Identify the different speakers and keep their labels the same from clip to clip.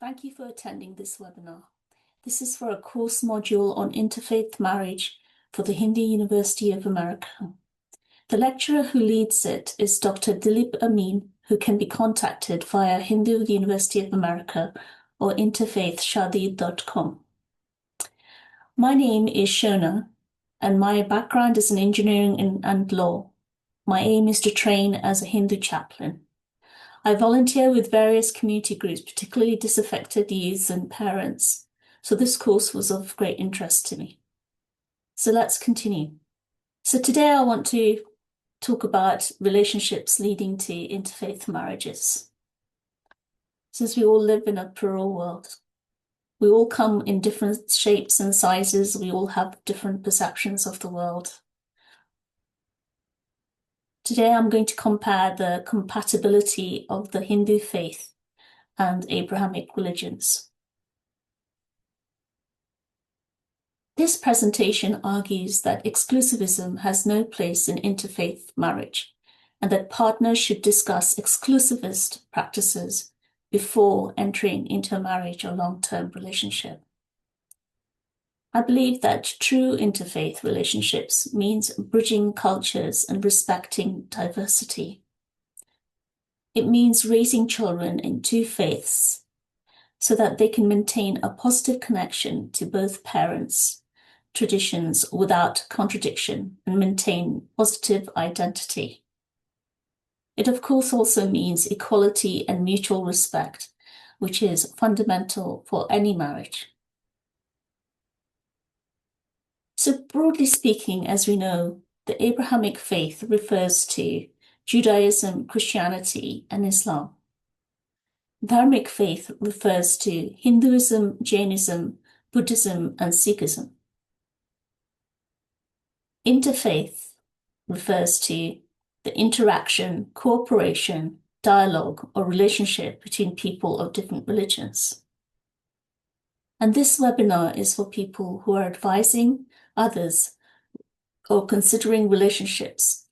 Speaker 1: Thank you for attending this webinar. This is for a course module on interfaith marriage for the Hindu University of America. The lecturer who leads it is Dr. Dilip Amin, who can be contacted via Hindu University of America or InterfaithShaadi.com. My name is Shona, and my background is in engineering and law. My aim is to train as a Hindu chaplain. I volunteer with various community groups, particularly disaffected youths and parents, so this course was of great interest to me. So let's continue. So today I want to talk about relationships leading to interfaith marriages. Since we all live in a plural world, we all come in different shapes and sizes, we all have different perceptions of the world. Today I'm going to compare the compatibility of the Hindu faith and Abrahamic religions. This presentation argues that exclusivism has no place in interfaith marriage and that partners should discuss exclusivist practices before entering into a marriage or long-term relationship. I believe that true interfaith relationships means bridging cultures and respecting diversity. It means raising children in two faiths so that they can maintain a positive connection to both parents' traditions without contradiction and maintain positive identity. It of course also means equality and mutual respect, which is fundamental for any marriage. So broadly speaking, as we know, the Abrahamic faith refers to Judaism, Christianity, and Islam. Dharmic faith refers to Hinduism, Jainism, Buddhism, and Sikhism. Interfaith refers to the interaction, cooperation, dialogue, or relationship between people of different religions. And this webinar is for people who are advising others or considering relationships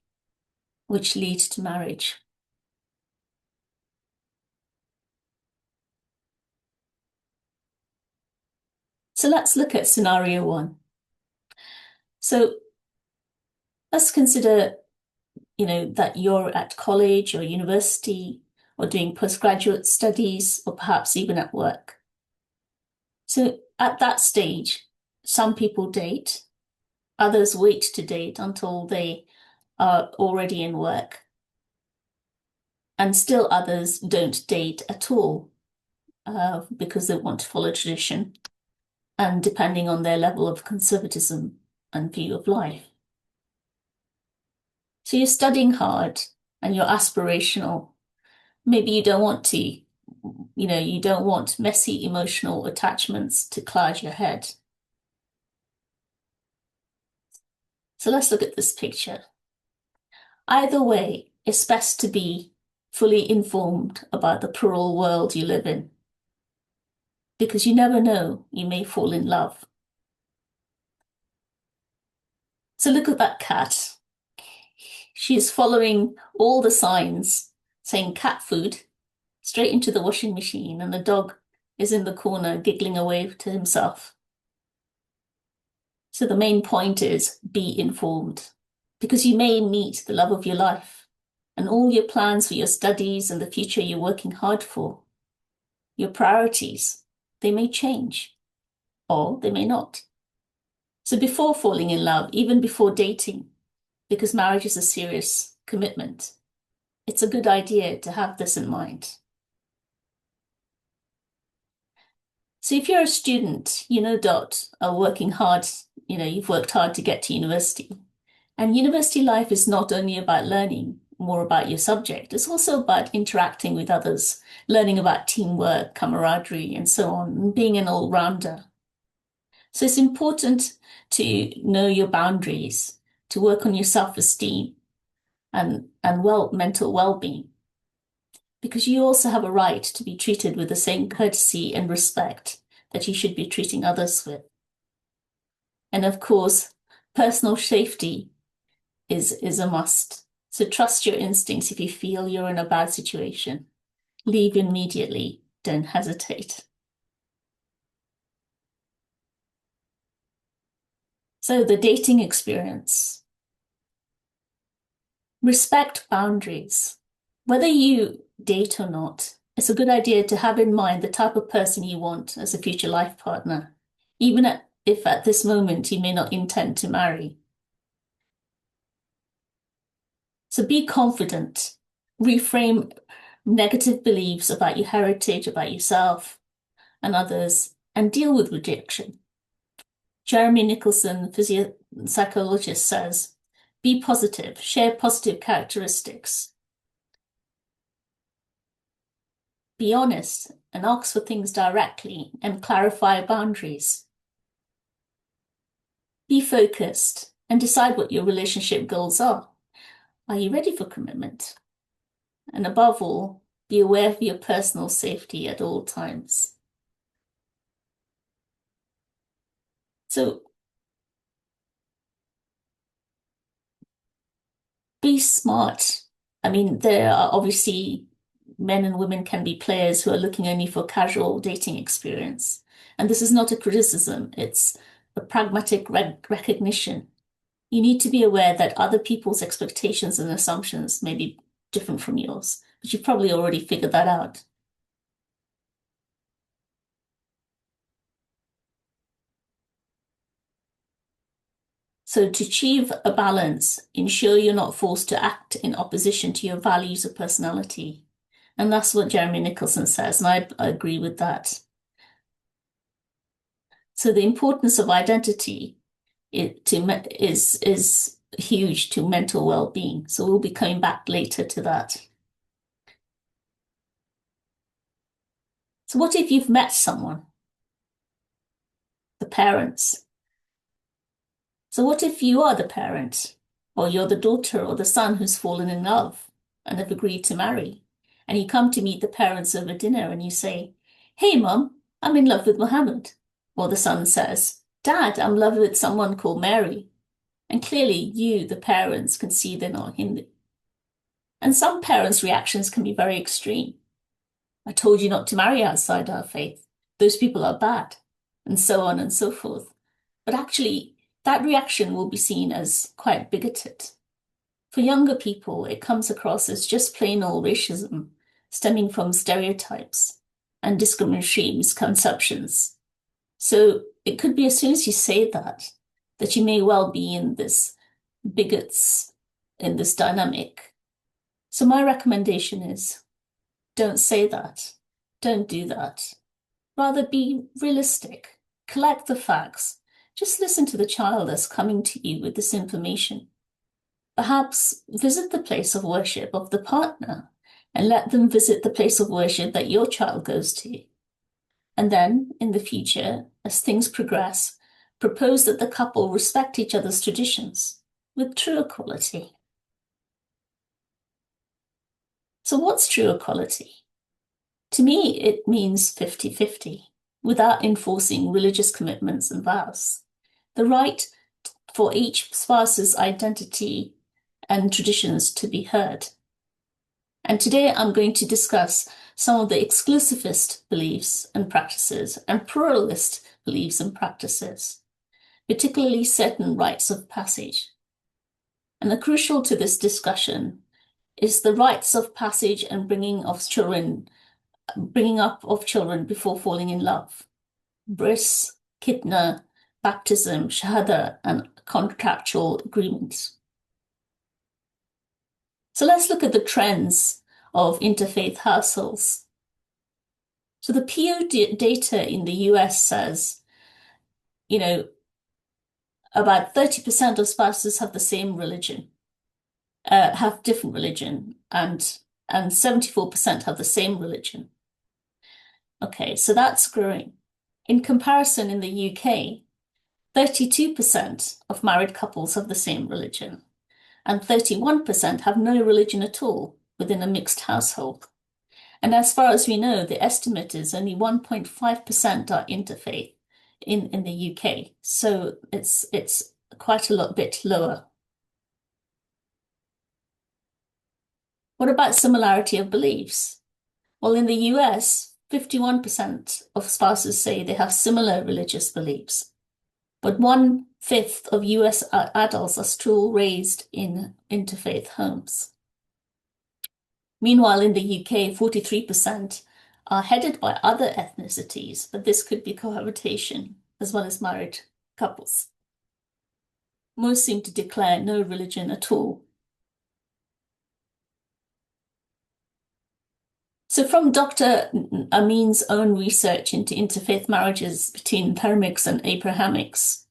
Speaker 1: which lead to marriage. So let's look at scenario one. So let's consider, that you're at college or university or doing postgraduate studies or perhaps even at work. So at that stage, some people date, others wait to date until they are already in work. And still others don't date at all because they want to follow tradition and depending on their level of conservatism and view of life. So you're studying hard and you're aspirational. Maybe you don't want to, you don't want messy emotional attachments to cloud your head. So let's look at this picture. Either way, it's best to be fully informed about the plural world you live in, because you never know, you may fall in love. So look at that cat. She is following all the signs saying cat food straight into the washing machine, and the dog is in the corner giggling away to himself. So the main point is be informed, because you may meet the love of your life and all your plans for your studies and the future you're working hard for. Your priorities, they may change or they may not. So before falling in love, even before dating, because marriage is a serious commitment, it's a good idea to have this in mind. So if you're a student, are working hard, you've worked hard to get to university. And university life is not only about learning more about your subject, it's also about interacting with others, learning about teamwork, camaraderie, and so on, and being an all-rounder. So it's important to know your boundaries, to work on your self-esteem and mental well-being, because you also have a right to be treated with the same courtesy and respect that you should be treating others with. And of course, personal safety is a must. So trust your instincts. If you feel you're in a bad situation, leave immediately, don't hesitate. So the dating experience. Respect boundaries. Whether you date or not, it's a good idea to have in mind the type of person you want as a future life partner, even if at this moment you may not intend to marry. So be confident, reframe negative beliefs about your heritage, about yourself and others, and deal with rejection. Jeremy Nicholson, psychologist, says, be positive, share positive characteristics. Be honest and ask for things directly and clarify boundaries. Be focused and decide what your relationship goals are. Are you ready for commitment? And above all, be aware of your personal safety at all times. So be smart. I mean, there are obviously men and women can be players who are looking only for casual dating experience. And this is not a criticism, it's a pragmatic recognition. You need to be aware that other people's expectations and assumptions may be different from yours, but you've probably already figured that out. So to achieve a balance, ensure you're not forced to act in opposition to your values or personality. And that's what Jeremy Nicholson says, and I agree with that. So the importance of identity is huge to mental well-being. So we'll be coming back later to that. So what if you've met someone? The parents. So what if you are the parent, or you're the daughter or the son who's fallen in love and have agreed to marry, and you come to meet the parents over dinner and you say, hey, Mum, I'm in love with Mohammed. Or the son says, Dad, I'm in love with someone called Mary. And clearly you, the parents, can see they're not Hindu. And some parents' reactions can be very extreme. I told you not to marry outside our faith. Those people are bad, and so on and so forth. But actually, that reaction will be seen as quite bigoted. For younger people, it comes across as just plain old racism stemming from stereotypes and discriminatory misconceptions. So it could be as soon as you say that you may well be in this bigots in this dynamic. So my recommendation is don't say that. Don't do that. Rather be realistic. Collect the facts. Just listen to the child that's coming to you with this information. Perhaps visit the place of worship of the partner and let them visit the place of worship that your child goes to. And then, in the future, as things progress, propose that the couple respect each other's traditions with true equality. So what's true equality? To me, it means 50-50, without enforcing religious commitments and vows. The right for each spouse's identity and traditions to be heard. And today I'm going to discuss some of the exclusivist beliefs and practices and pluralist beliefs and practices, particularly certain rites of passage. And the crucial to this discussion is the rites of passage and bringing up of children before falling in love. Bris, Kitna, baptism, shahada, and contractual agreements. So let's look at the trends of interfaith households. So the Pew data in the US says, about 30% of spouses have the same religion, have different religion, and 74% have the same religion. Okay, so that's growing. In comparison, in the UK, 32% of married couples have the same religion, and 31% have no religion at all within a mixed household. And as far as we know, the estimate is only 1.5% are interfaith in the UK. So it's quite a bit lower. What about similarity of beliefs? Well, in the US, 51% of spouses say they have similar religious beliefs. but 1/5 of US adults are still raised in interfaith homes. Meanwhile, in the UK, 43% are headed by other ethnicities, but this could be cohabitation as well as married couples. Most seem to declare no religion at all. So from Dr. Amin's own research into interfaith marriages between Dharmics and Abrahamics,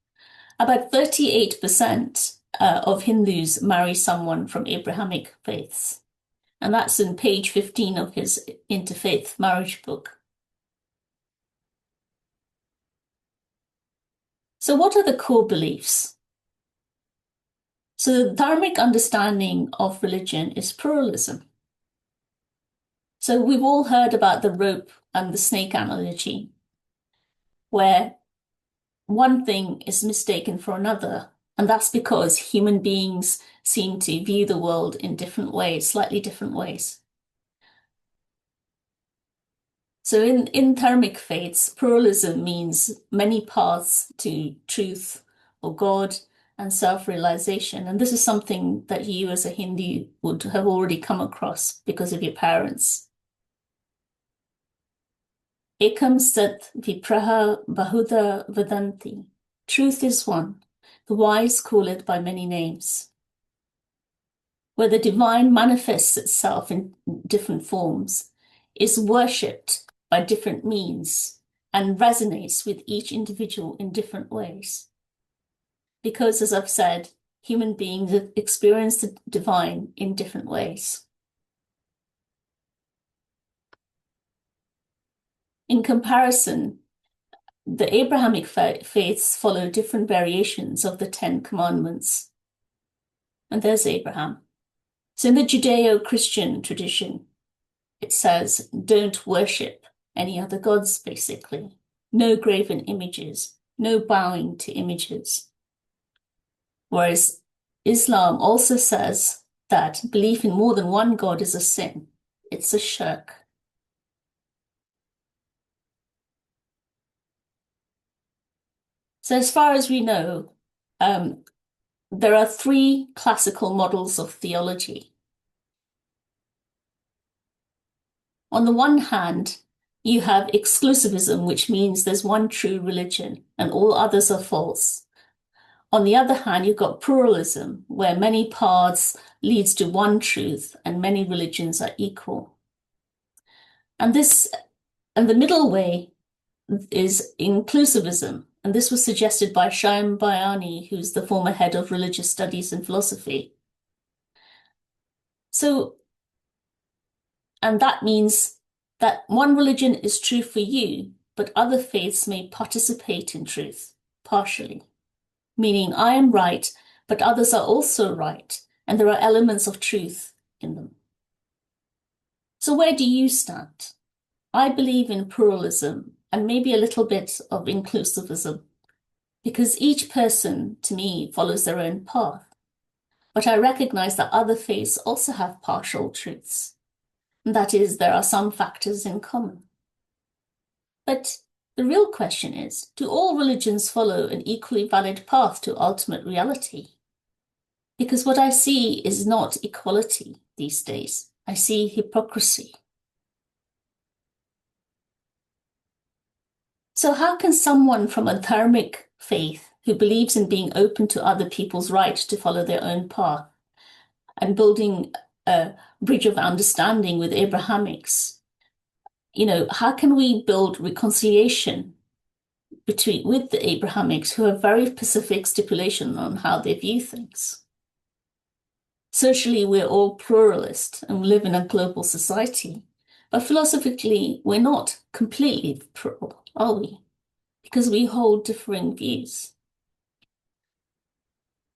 Speaker 1: about 38% of Hindus marry someone from Abrahamic faiths. And that's in page 15 of his Interfaith Marriage book. So what are the core beliefs? So the dharmic understanding of religion is pluralism. So we've all heard about the rope and the snake analogy, where one thing is mistaken for another, and that's because human beings seem to view the world in different ways, slightly different ways. So in dharmic faiths, pluralism means many paths to truth or God and self-realization. And this is something that you as a Hindu would have already come across because of your parents. Ekam sat vipraha bahuda vadanti. Truth is one. The wise call it by many names. Where the divine manifests itself in different forms, is worshipped by different means, and resonates with each individual in different ways. Because, as I've said, human beings experience the divine in different ways. In comparison, the Abrahamic faiths follow different variations of the 10 Commandments. And there's Abraham. So in the Judeo-Christian tradition, it says, don't worship any other gods, basically. No graven images, no bowing to images. Whereas Islam also says that belief in more than one God is a sin. It's a shirk. So as far as we know, there are 3 classical models of theology. On the one hand, you have exclusivism, which means there's one true religion and all others are false. On the other hand, you've got pluralism, where many paths leads to one truth and many religions are equal. And the middle way is inclusivism. And this was suggested by Shyam Bayani, who's the former head of religious studies and philosophy. And that means that one religion is true for you, but other faiths may participate in truth, partially. Meaning I am right, but others are also right, and there are elements of truth in them. So where do you stand? I believe in pluralism and maybe a little bit of inclusivism, because each person, to me, follows their own path. But I recognize that other faiths also have partial truths. And that is, there are some factors in common. But the real question is, do all religions follow an equally valid path to ultimate reality? Because what I see is not equality these days. I see hypocrisy. So how can someone from a dharmic faith who believes in being open to other people's right to follow their own path and building a bridge of understanding with Abrahamics, how can we build reconciliation with the Abrahamics who have very specific stipulation on how they view things? Socially, we're all pluralist and we live in a global society, but philosophically, we're not completely plural, are we? Because we hold differing views.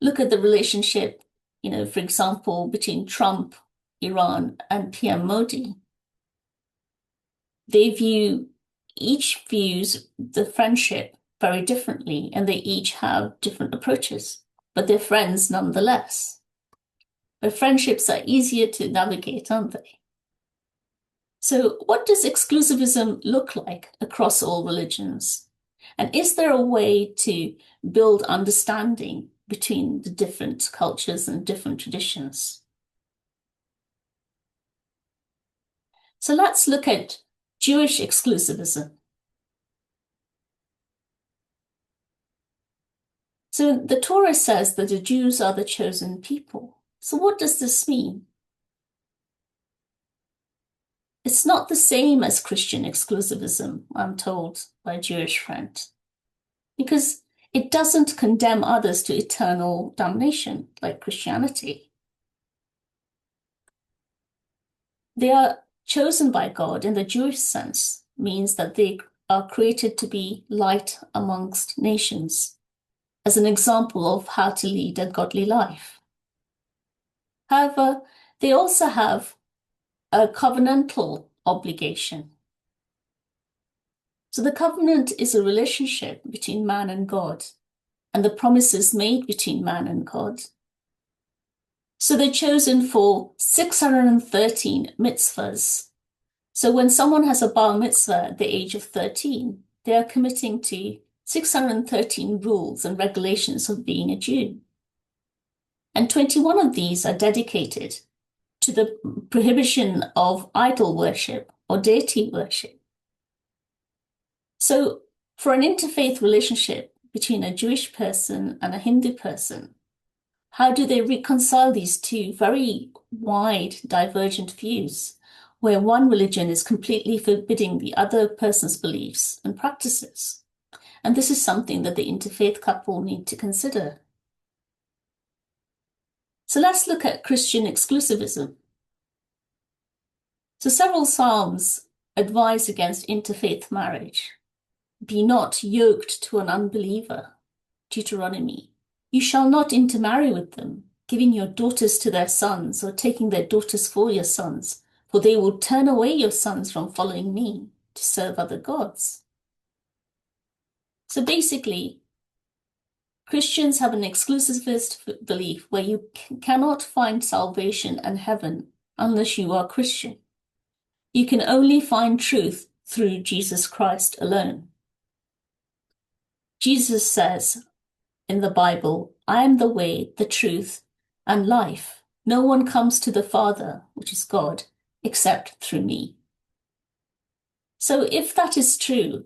Speaker 1: Look at the relationship, for example, between Trump, Iran, and PM Modi. Each views the friendship very differently, and they each have different approaches, but they're friends nonetheless. But friendships are easier to navigate, aren't they? So what does exclusivism look like across all religions? And is there a way to build understanding between the different cultures and different traditions? So let's look at Jewish exclusivism. So the Torah says that the Jews are the chosen people. So what does this mean? It's not the same as Christian exclusivism, I'm told by a Jewish friend, because it doesn't condemn others to eternal damnation like Christianity. They are chosen by God in the Jewish sense, means that they are created to be light amongst nations, as an example of how to lead a godly life. However, they also have a covenantal obligation. So the covenant is a relationship between man and God, and the promises made between man and God. So they're chosen for 613 mitzvahs. So when someone has a bar mitzvah at the age of 13, they are committing to 613 rules and regulations of being a Jew. And 21 of these are dedicated to the prohibition of idol worship or deity worship. So for an interfaith relationship between a Jewish person and a Hindu person, how do they reconcile these two very wide, divergent views, where one religion is completely forbidding the other person's beliefs and practices? And this is something that the interfaith couple need to consider. So let's look at Christian exclusivism. So several Psalms advise against interfaith marriage. Be not yoked to an unbeliever, Deuteronomy. You shall not intermarry with them, giving your daughters to their sons or taking their daughters for your sons, for they will turn away your sons from following me to serve other gods. So basically, Christians have an exclusivist belief where you cannot find salvation and heaven unless you are Christian. You can only find truth through Jesus Christ alone. Jesus says in the Bible, I am the way, the truth, and life. No one comes to the Father, which is God, except through me. So if that is true,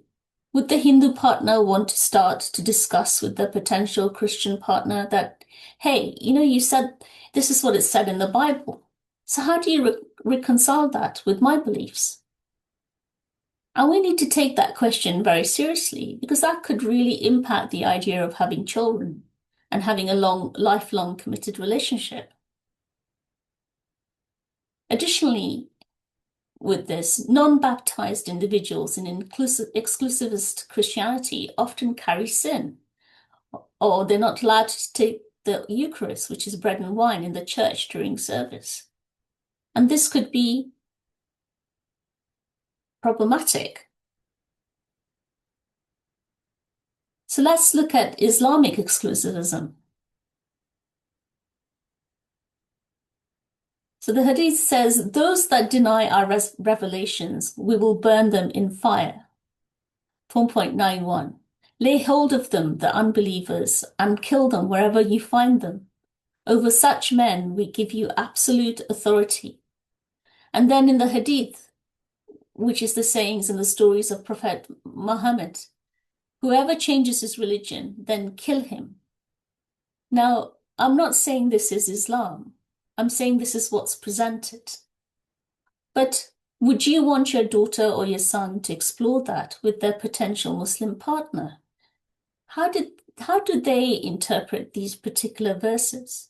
Speaker 1: would the Hindu partner want to start to discuss with their potential Christian partner that, hey, you said this is what it said in the Bible. So how do you reconcile that with my beliefs? And we need to take that question very seriously, because that could really impact the idea of having children and having a lifelong committed relationship. Additionally, with this, non-baptized individuals in exclusivist Christianity often carry sin, or they're not allowed to take the Eucharist, which is bread and wine, in the church during service. And this could be problematic. So let's look at Islamic exclusivism. So the Hadith says, those that deny our revelations, we will burn them in fire. 4.91. Lay hold of them, the unbelievers, and kill them wherever you find them. Over such men we give you absolute authority. And then in the Hadith, which is the sayings and the stories of Prophet Muhammad, whoever changes his religion, then kill him. Now, I'm not saying this is Islam. I'm saying this is what's presented. But would you want your daughter or your son to explore that with their potential Muslim partner? How do they interpret these particular verses?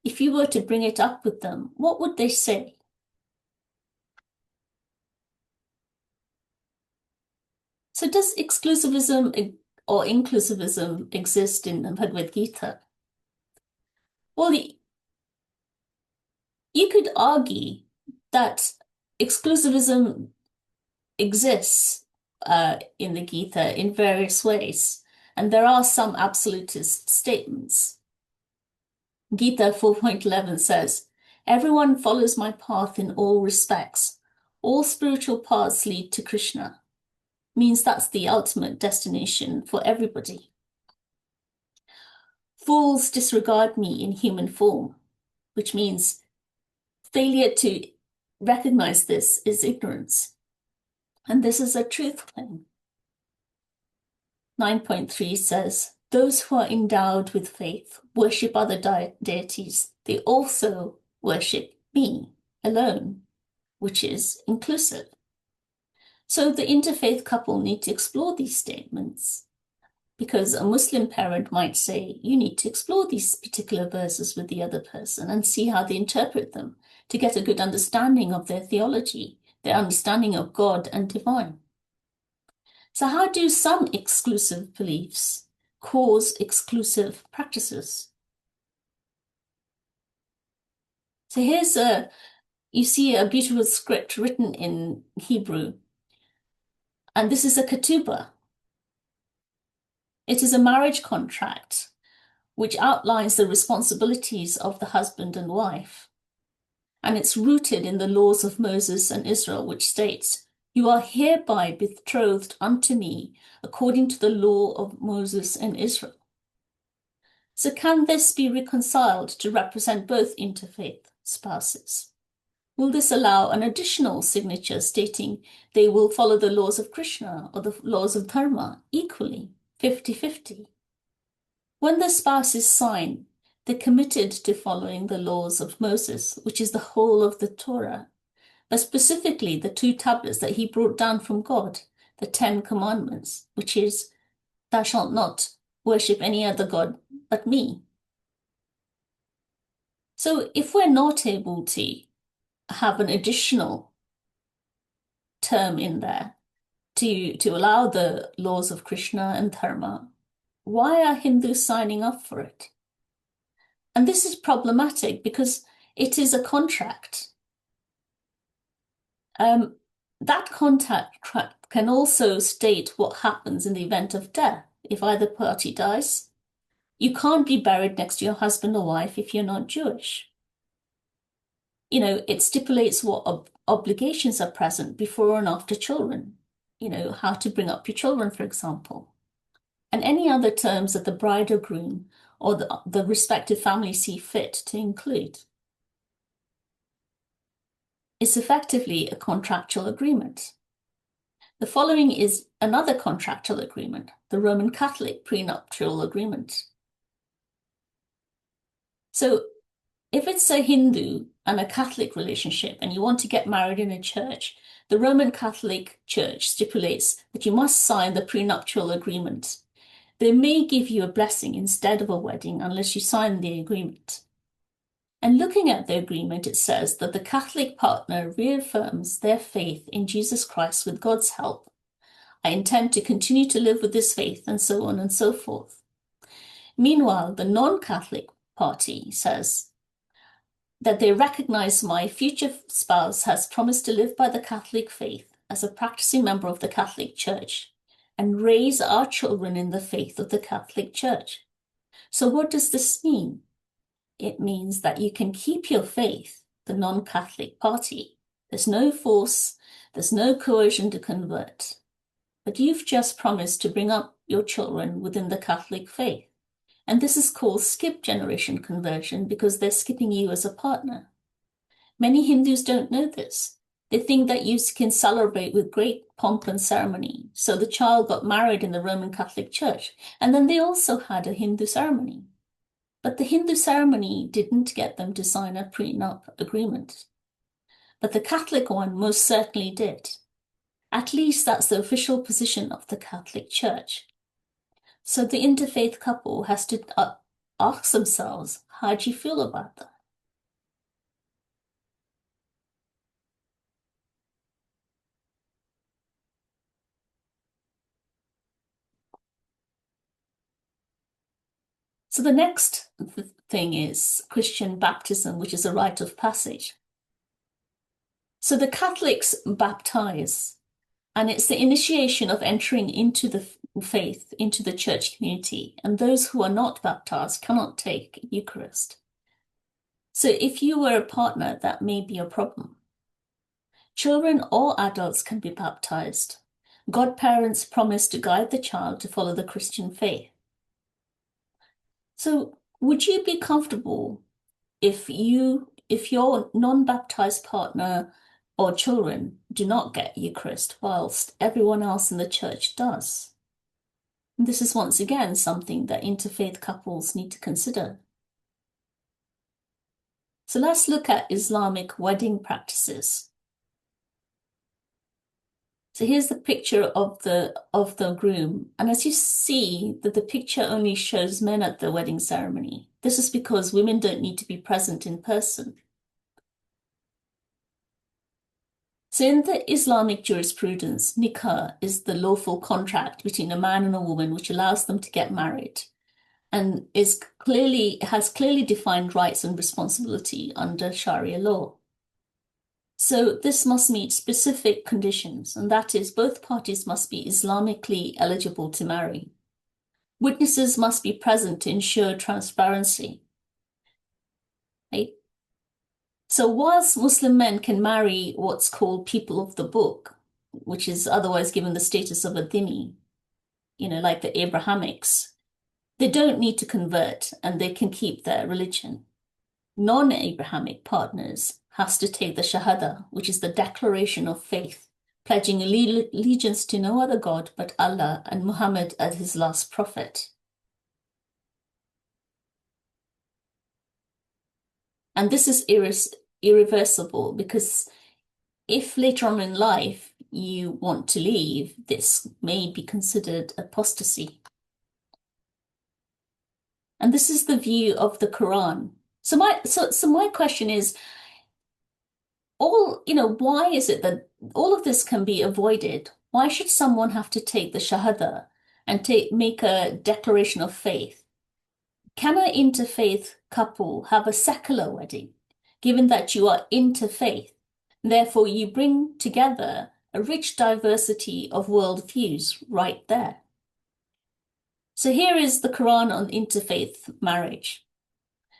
Speaker 1: If you were to bring it up with them, what would they say? So does exclusivism or inclusivism exist in the Bhagavad Gita? Well, you could argue that exclusivism exists in the Gita in various ways, and there are some absolutist statements. Gita 4.11 says, everyone follows my path in all respects. All spiritual paths lead to Krishna. means that's the ultimate destination for everybody. Fools disregard me in human form, which means failure to recognize this is ignorance. And this is a truth claim. 9.3 says, those who are endowed with faith worship other deities. They also worship me alone, which is inclusive. So the interfaith couple need to explore these statements, because a Muslim parent might say, you need to explore these particular verses with the other person and see how they interpret them to get a good understanding of their theology, their understanding of God and divine. So how do some exclusive beliefs cause exclusive practices? So here's you see a beautiful script written in Hebrew, and this is a ketubah. It is a marriage contract which outlines the responsibilities of the husband and wife. And it's rooted in the laws of Moses and Israel, which states, you are hereby betrothed unto me according to the law of Moses and Israel. So can this be reconciled to represent both interfaith spouses? Will this allow an additional signature stating they will follow the laws of Krishna or the laws of Dharma equally, 50-50? When the spouses sign, they're committed to following the laws of Moses, which is the whole of the Torah, but specifically the 2 tablets that he brought down from God, the 10 commandments, which is, thou shalt not worship any other God but me. So if we're not able to have an additional term in there to allow the laws of Krishna and Dharma, why are Hindus signing up for it? And this is problematic because it is a contract. That contract can also state what happens in the event of death. If either party dies, you can't be buried next to your husband or wife if you're not Jewish. You know, it stipulates what obligations are present before and after children. You know, how to bring up your children, for example. And any other terms that the bride or groom or the respective family see fit to include. It's effectively a contractual agreement. The following is another contractual agreement, the Roman Catholic prenuptial agreement. So if it's a Hindu and a Catholic relationship and you want to get married in a church, the Roman Catholic Church stipulates that you must sign the prenuptial agreement. They may give you a blessing instead of a wedding unless you sign the agreement. And looking at the agreement, it says that the Catholic partner reaffirms their faith in Jesus Christ with God's help. I intend to continue to live with this faith, and so on and so forth. Meanwhile, the non-Catholic party says that they recognize my future spouse has promised to live by the Catholic faith as a practicing member of the Catholic Church and raise our children in the faith of the Catholic Church. So what does this mean? It means that you can keep your faith, the non-Catholic party. There's no force, there's no coercion to convert. But you've just promised to bring up your children within the Catholic faith. And this is called skip generation conversion because they're skipping you as a partner. Many Hindus don't know this. They think that you can celebrate with great pomp and ceremony. So the child got married in the Roman Catholic Church, and then they also had a Hindu ceremony. But the Hindu ceremony didn't get them to sign a prenup agreement. But the Catholic one most certainly did. At least that's the official position of the Catholic Church. So the interfaith couple has to ask themselves, how do you feel about that? So the next thing is Christian baptism, which is a rite of passage. So the Catholics baptize, and it's the initiation of entering into the faith, into the church community, and those who are not baptized cannot take Eucharist. So if you were a partner, that may be a problem. Children or adults can be baptized, Godparents promise to guide the child to follow the Christian faith. So would you be comfortable if your non-baptized partner or children do not get Eucharist whilst everyone else in the church does? And this is once again something that interfaith couples need to consider. So let's look at Islamic wedding practices. So here's the picture of the groom, and as you see that the picture only shows men at the wedding ceremony. This is because women don't need to be present in person. So in the Islamic jurisprudence, nikah is the lawful contract between a man and a woman which allows them to get married and has clearly defined rights and responsibility under Sharia law. So this must meet specific conditions, and that is both parties must be Islamically eligible to marry. Witnesses must be present to ensure transparency. Right? So whilst Muslim men can marry what's called people of the book, which is otherwise given the status of a dhimmi, like the Abrahamics, they don't need to convert and they can keep their religion. Non-Abrahamic partners has to take the Shahada, which is the declaration of faith, pledging allegiance to no other God but Allah and Muhammad as his last prophet. And this is irreversible because if later on in life you want to leave, this may be considered apostasy. And this is the view of the Quran. So my question is, why is it that all of this can be avoided? Why should someone have to take the Shahada and make a declaration of faith? Can an interfaith couple have a secular wedding, given that you are interfaith? Therefore, you bring together a rich diversity of worldviews right there. So here is the Quran on interfaith marriage.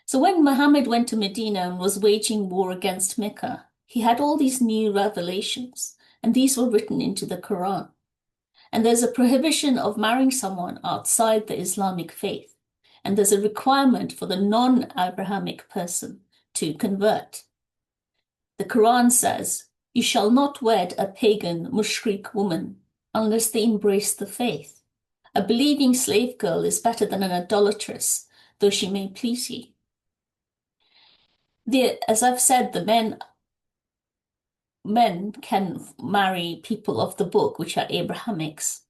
Speaker 1: So when Muhammad went to Medina and was waging war against Mecca, he had all these new revelations, and these were written into the Quran. And there's a prohibition of marrying someone outside the Islamic faith, and there's a requirement for the non-Abrahamic person to convert. The Quran says, "You shall not wed a pagan mushrik woman unless they embrace the faith. A believing slave girl is better than an idolatress, though she may please you." As I've said, the men can marry people of the book, which are Abrahamics.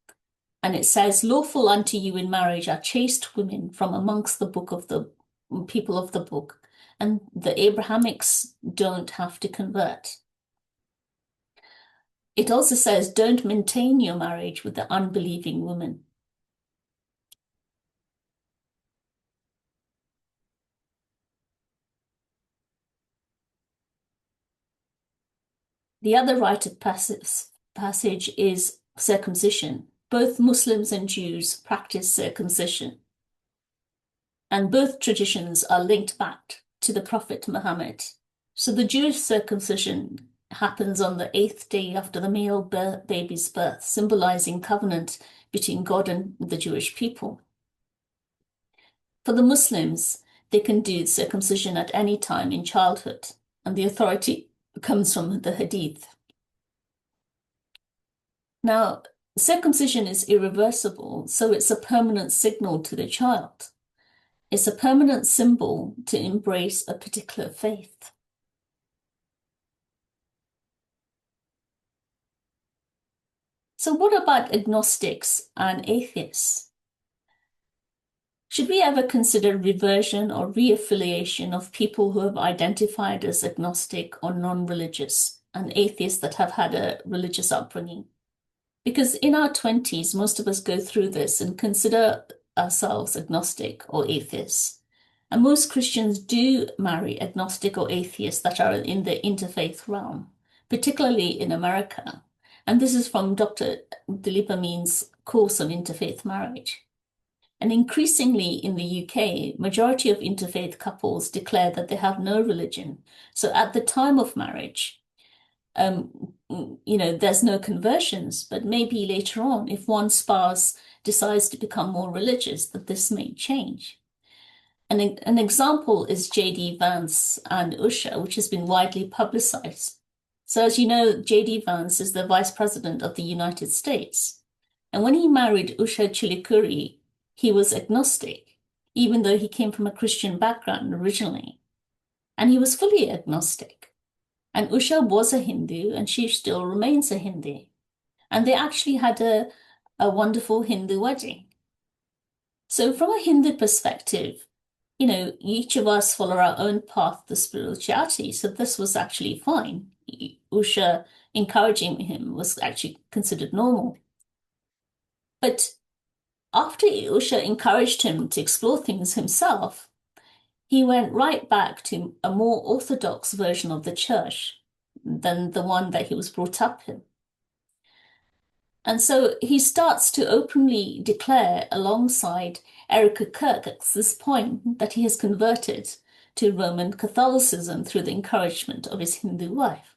Speaker 1: And it says, "Lawful unto you in marriage are chaste women from amongst the people of the book." And the Abrahamics don't have to convert. It also says, "Don't maintain your marriage with the unbelieving woman." The other rite of passage is circumcision. Both Muslims and Jews practice circumcision. And both traditions are linked back to the Prophet Muhammad. So the Jewish circumcision happens on the 8th day after the male baby's birth, symbolizing covenant between God and the Jewish people. For the Muslims, they can do circumcision at any time in childhood, and the authority comes from the Hadith. Now, circumcision is irreversible, so it's a permanent signal to the child. It's a permanent symbol to embrace a particular faith. So what about agnostics and atheists? Should we ever consider reversion or reaffiliation of people who have identified as agnostic or non-religious and atheists that have had a religious upbringing? Because in our 20s, most of us go through this and consider ourselves agnostic or atheists. And most Christians do marry agnostic or atheists that are in the interfaith realm, particularly in America. And this is from Dr. Dilip Amin's course on interfaith marriage. And increasingly in the UK, majority of interfaith couples declare that they have no religion. So at the time of marriage, there's no conversions, but maybe later on, if one spouse decides to become more religious, that this may change. An example is J.D. Vance and Usha, which has been widely publicized. So as you know, J.D. Vance is the Vice President of the United States. And when he married Usha Chilikuri, he was agnostic, even though he came from a Christian background originally. And he was fully agnostic. And Usha was a Hindu, and she still remains a Hindu. And they actually had a wonderful Hindu wedding. So from a Hindu perspective, each of us follow our own path to spirituality. So this was actually fine. Usha encouraging him was actually considered normal. But after Usha encouraged him to explore things himself, he went right back to a more orthodox version of the church than the one that he was brought up in. And so he starts to openly declare alongside Erica Kirk at this point that he has converted to Roman Catholicism through the encouragement of his Hindu wife.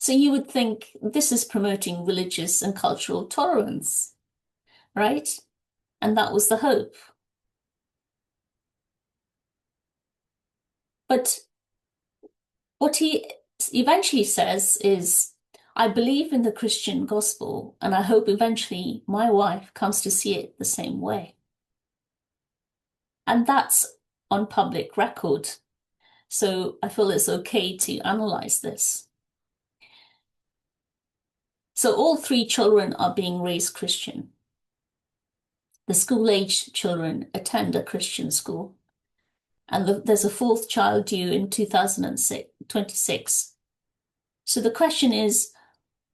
Speaker 1: So you would think this is promoting religious and cultural tolerance, right? And that was the hope. But what he eventually says is, I believe in the Christian gospel, and I hope eventually my wife comes to see it the same way. And that's on public record. So I feel it's okay to analyze this. So all three children are being raised Christian. The school-aged children attend a Christian school. And there's a fourth child due in 2026. So the question is,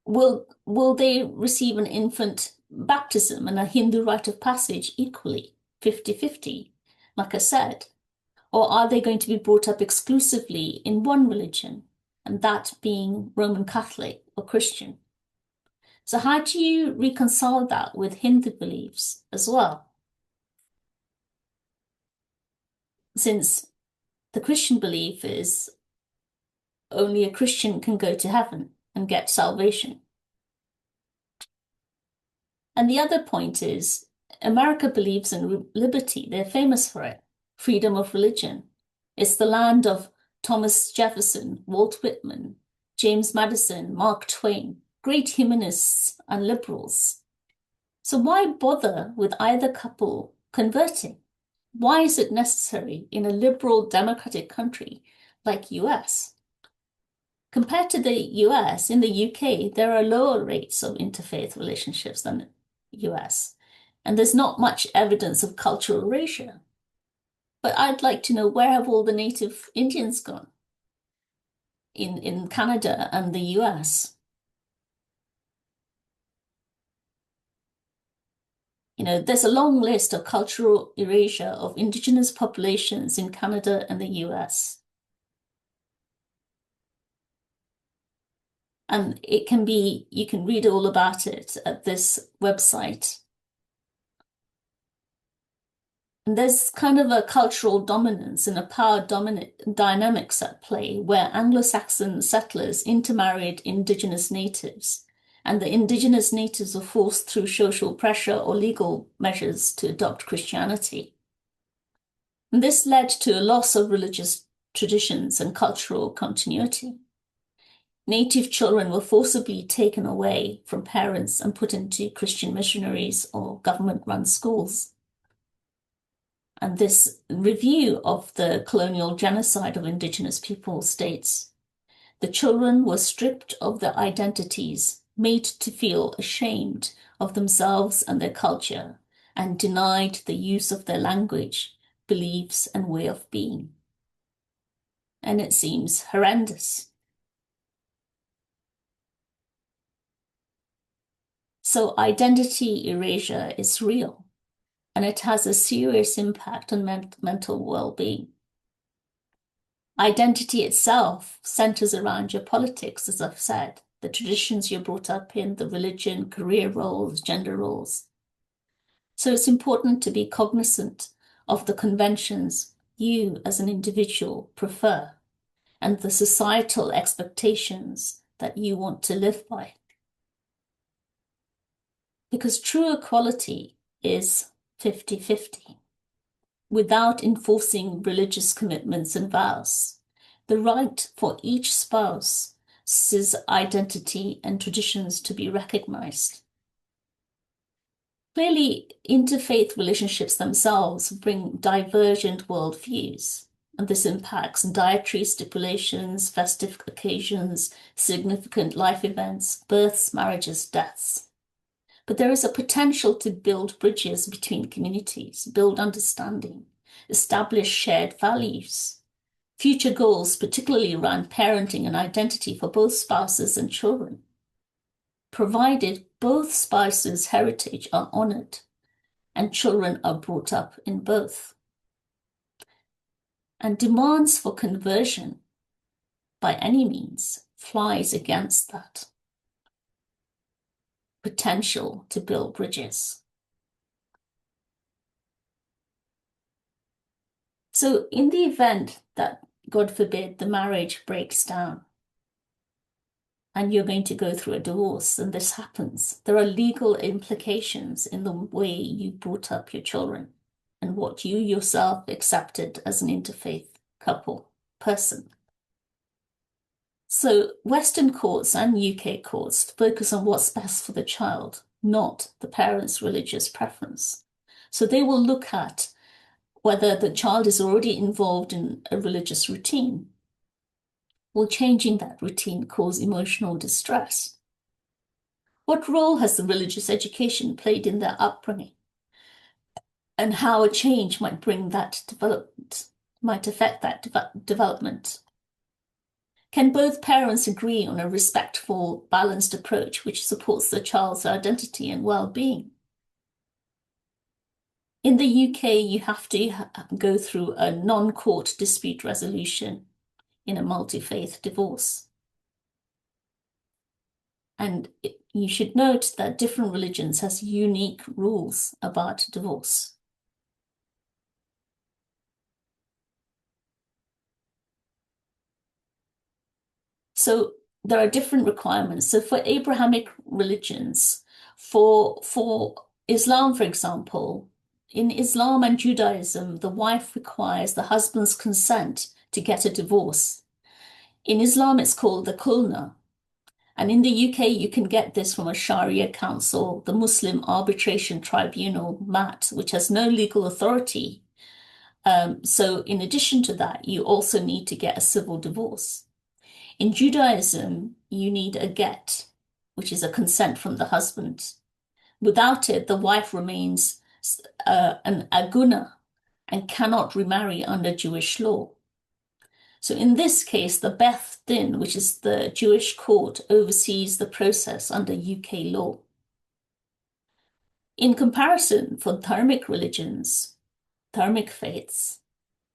Speaker 1: will they receive an infant baptism and a Hindu rite of passage equally, 50-50, like I said? Or are they going to be brought up exclusively in one religion, and that being Roman Catholic or Christian? So how do you reconcile that with Hindu beliefs as well? Since the Christian belief is only a Christian can go to heaven and get salvation. And the other point is, America believes in liberty. They're famous for it. Freedom of religion. It's the land of Thomas Jefferson, Walt Whitman, James Madison, Mark Twain, great humanists and liberals. So why bother with either couple converting? Why is it necessary in a liberal democratic country like US? Compared to the US, in the UK, there are lower rates of interfaith relationships than US, and there's not much evidence of cultural erasure. But I'd like to know, where have all the native Indians gone in Canada and the US? There's a long list of cultural erasure of indigenous populations in Canada and the US. And you can read all about it at this website. And there's kind of a cultural dominance and a power dynamics at play, where Anglo-Saxon settlers intermarried indigenous natives, and the indigenous natives are forced through social pressure or legal measures to adopt Christianity. And this led to a loss of religious traditions and cultural continuity. Native children were forcibly taken away from parents and put into Christian missionaries or government-run schools. And this review of the colonial genocide of indigenous people states, the children were stripped of their identities, made to feel ashamed of themselves and their culture, and denied the use of their language, beliefs, and way of being. And it seems horrendous. So identity erasure is real, and it has a serious impact on mental well-being. Identity itself centers around your politics, as I've said, the traditions you're brought up in, the religion, career roles, gender roles. So it's important to be cognizant of the conventions you as an individual prefer, and the societal expectations that you want to live by. Because true equality is 50-50. Without enforcing religious commitments and vows, the right for each spouse's identity and traditions to be recognized. Clearly, interfaith relationships themselves bring divergent worldviews, and this impacts dietary stipulations, festive occasions, significant life events, births, marriages, deaths. But there is a potential to build bridges between communities, build understanding, establish shared values, future goals, particularly around parenting and identity for both spouses and children, provided both spouses' heritage are honored and children are brought up in both. And demands for conversion by any means flies against that potential to build bridges. So in the event that, God forbid, the marriage breaks down and you're going to go through a divorce and this happens, there are legal implications in the way you brought up your children and what you yourself accepted as an interfaith couple person. So Western courts and UK courts focus on what's best for the child, not the parent's religious preference. So they will look at whether the child is already involved in a religious routine. Will changing that routine cause emotional distress? What role has the religious education played in their upbringing? And how a change might bring that development, might affect that development? Can both parents agree on a respectful, balanced approach which supports the child's identity and well-being? In the UK, you have to go through a non-court dispute resolution in a multi-faith divorce. And you should note that different religions has unique rules about divorce. So there are different requirements. So for Abrahamic religions, for Islam, for example, in Islam and Judaism, the wife requires the husband's consent to get a divorce. In Islam, it's called the kulna. And in the UK, you can get this from a Sharia council, the Muslim Arbitration Tribunal, MAT, which has no legal authority. So in addition to that, you also need to get a civil divorce. In Judaism, you need a get, which is a consent from the husband. Without it, the wife remains an aguna and cannot remarry under Jewish law. So in this case, the Beth Din, which is the Jewish court, oversees the process under UK law. In comparison, for dharmic religions, dharmic faiths,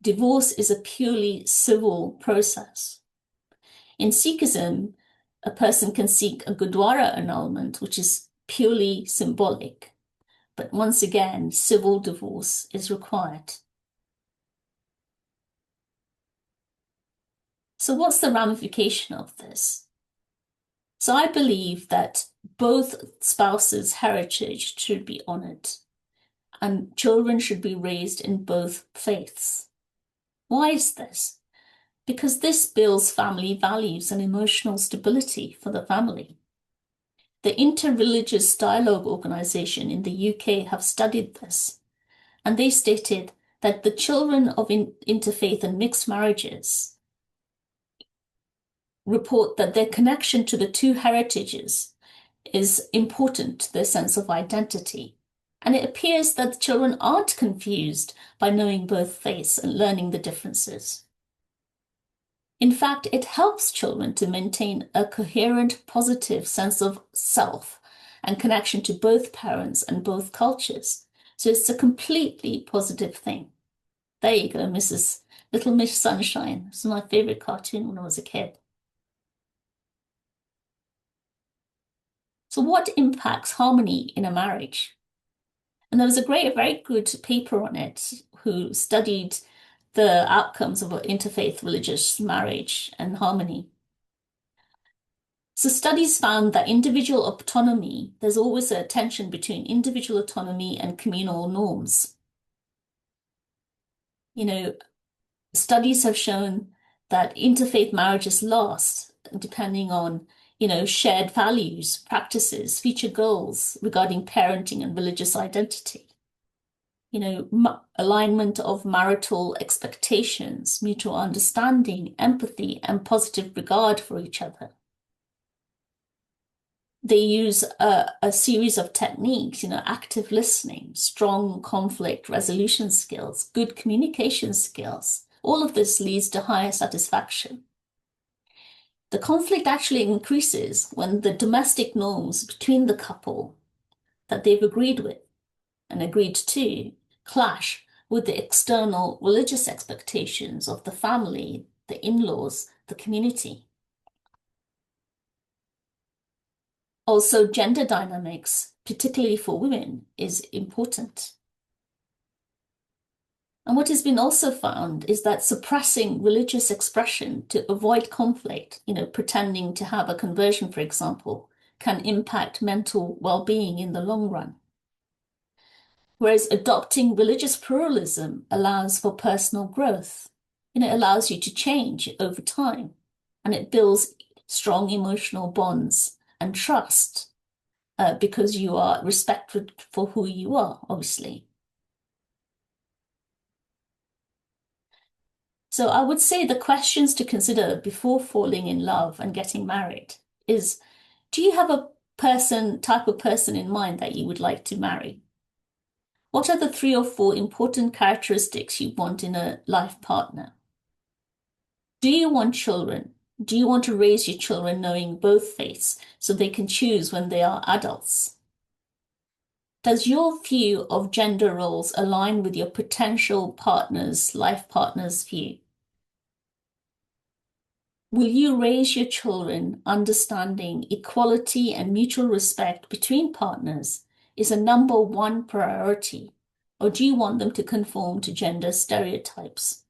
Speaker 1: divorce is a purely civil process. In Sikhism, a person can seek a Gurdwara annulment, which is purely symbolic. But once again, civil divorce is required. So what's the ramification of this? So I believe that both spouses' heritage should be honored and children should be raised in both faiths. Why is this? Because this builds family values and emotional stability for the family. The Interreligious Dialogue Organization in the UK have studied this, and they stated that the children of interfaith and mixed marriages report that their connection to the two heritages is important to their sense of identity. And it appears that the children aren't confused by knowing both faiths and learning the differences. In fact, it helps children to maintain a coherent, positive sense of self and connection to both parents and both cultures. So it's a completely positive thing. There you go, Little Miss Sunshine. It's my favorite cartoon when I was a kid. So what impacts harmony in a marriage? And there was a very good paper on it who studied the outcomes of an interfaith religious marriage and harmony. So studies found that individual autonomy, there's always a tension between individual autonomy and communal norms. Studies have shown that interfaith marriages last depending on, shared values, practices, future goals regarding parenting and religious identity. Alignment of marital expectations, mutual understanding, empathy, and positive regard for each other. They use a series of techniques, active listening, strong conflict resolution skills, good communication skills. All of this leads to higher satisfaction. The conflict actually increases when the domestic norms between the couple that they've agreed with and agreed to clash with the external religious expectations of the family, the in-laws, the community. Also, gender dynamics, particularly for women, is important. And what has been also found is that suppressing religious expression to avoid conflict, pretending to have a conversion, for example, can impact mental well-being in the long run. Whereas adopting religious pluralism allows for personal growth. It allows you to change over time, and it builds strong emotional bonds and trust because you are respected for who you are, obviously. So I would say the questions to consider before falling in love and getting married is, do you have a type of person in mind that you would like to marry? What are the 3 or 4 important characteristics you want in a life partner? Do you want children? Do you want to raise your children knowing both faiths so they can choose when they are adults? Does your view of gender roles align with your potential life partner's view? Will you raise your children understanding equality and mutual respect between partners is a number 1 priority, or do you want them to conform to gender stereotypes?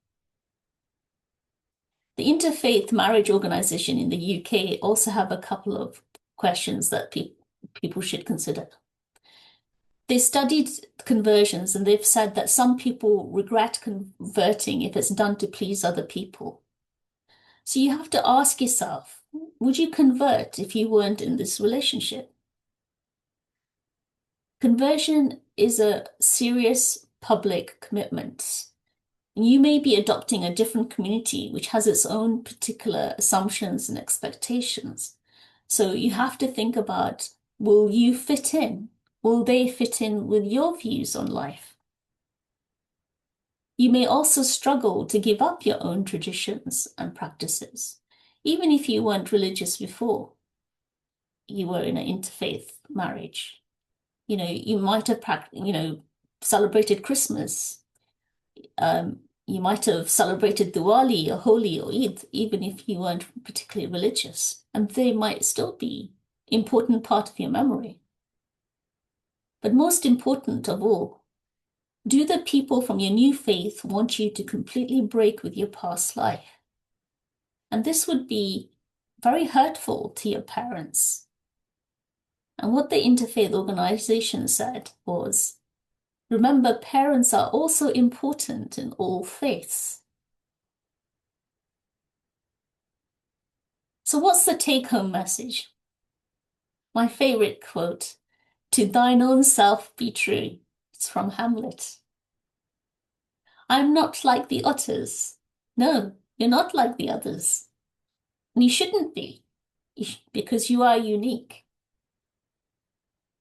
Speaker 1: The Interfaith Marriage Organization in the UK also have a couple of questions that people should consider. They studied conversions and they've said that some people regret converting if it's done to please other people. So you have to ask yourself, would you convert if you weren't in this relationship? Conversion is a serious public commitment. You may be adopting a different community which has its own particular assumptions and expectations. So you have to think about, will you fit in? Will they fit in with your views on life? You may also struggle to give up your own traditions and practices, even if you weren't religious before you were in an interfaith marriage. You might have celebrated Christmas. You might have celebrated Diwali or Holi or Eid, even if you weren't particularly religious, and they might still be an important part of your memory. But most important of all, do the people from your new faith want you to completely break with your past life? And this would be very hurtful to your parents. And what the Interfaith organization said was, remember, parents are also important in all faiths. So what's the take-home message? My favorite quote, "To thine own self be true." It's from Hamlet. I'm not like the others. No, you're not like the others. And you shouldn't be, because you are unique.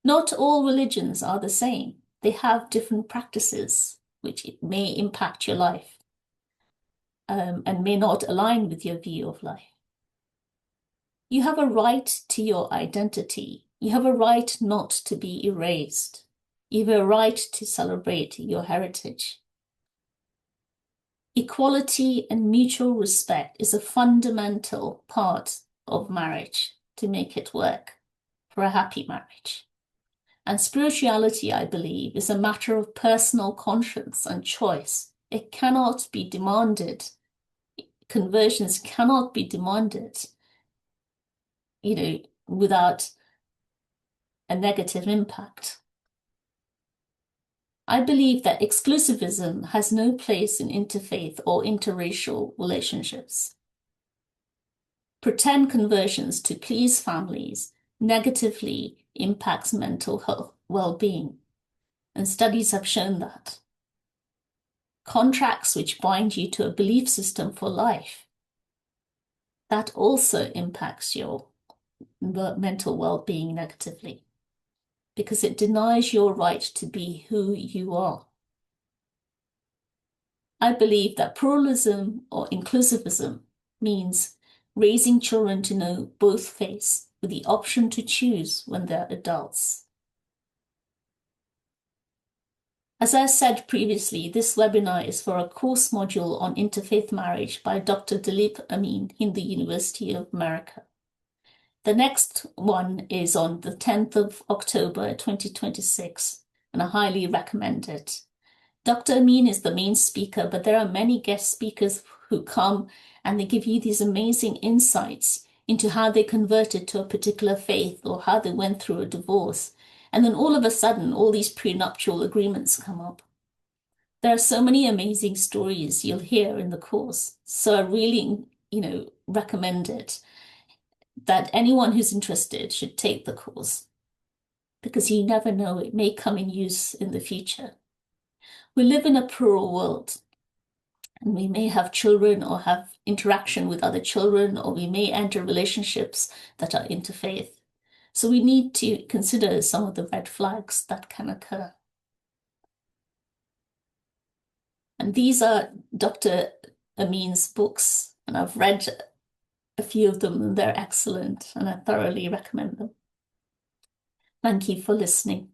Speaker 1: Not all religions are the same. They have different practices, which may impact your life and may not align with your view of life. You have a right to your identity. You have a right not to be erased. You have a right to celebrate your heritage. Equality and mutual respect is a fundamental part of marriage to make it work for a happy marriage. And spirituality, I believe, is a matter of personal conscience and choice, It cannot be demanded. Conversions cannot be demanded, without a negative impact. I believe that exclusivism has no place in interfaith or interracial relationships. Pretend conversions to please families negatively impacts mental health well-being, and studies have shown that. Contracts which bind you to a belief system for life, that also impacts your mental well-being negatively, because it denies your right to be who you are. I believe that pluralism or inclusivism means raising children to know both faiths with the option to choose when they're adults. As I said previously, this webinar is for a course module on interfaith marriage by Dr. Dilip Amin, Hindu University of America. The next one is on the 10th of October 2026, and I highly recommend it. Dr. Amin is the main speaker, but there are many guest speakers who come and they give you these amazing insights into how they converted to a particular faith or how they went through a divorce. And then all of a sudden, all these prenuptial agreements come up. There are so many amazing stories you'll hear in the course. So I really, recommend it, that anyone who's interested should take the course, because you never know, it may come in use in the future. We live in a plural world, and we may have children or have interaction with other children, or we may enter relationships that are interfaith. So we need to consider some of the red flags that can occur. And these are Dr. Amin's books, and I've read a few of them, and they're excellent, and I thoroughly recommend them. Thank you for listening.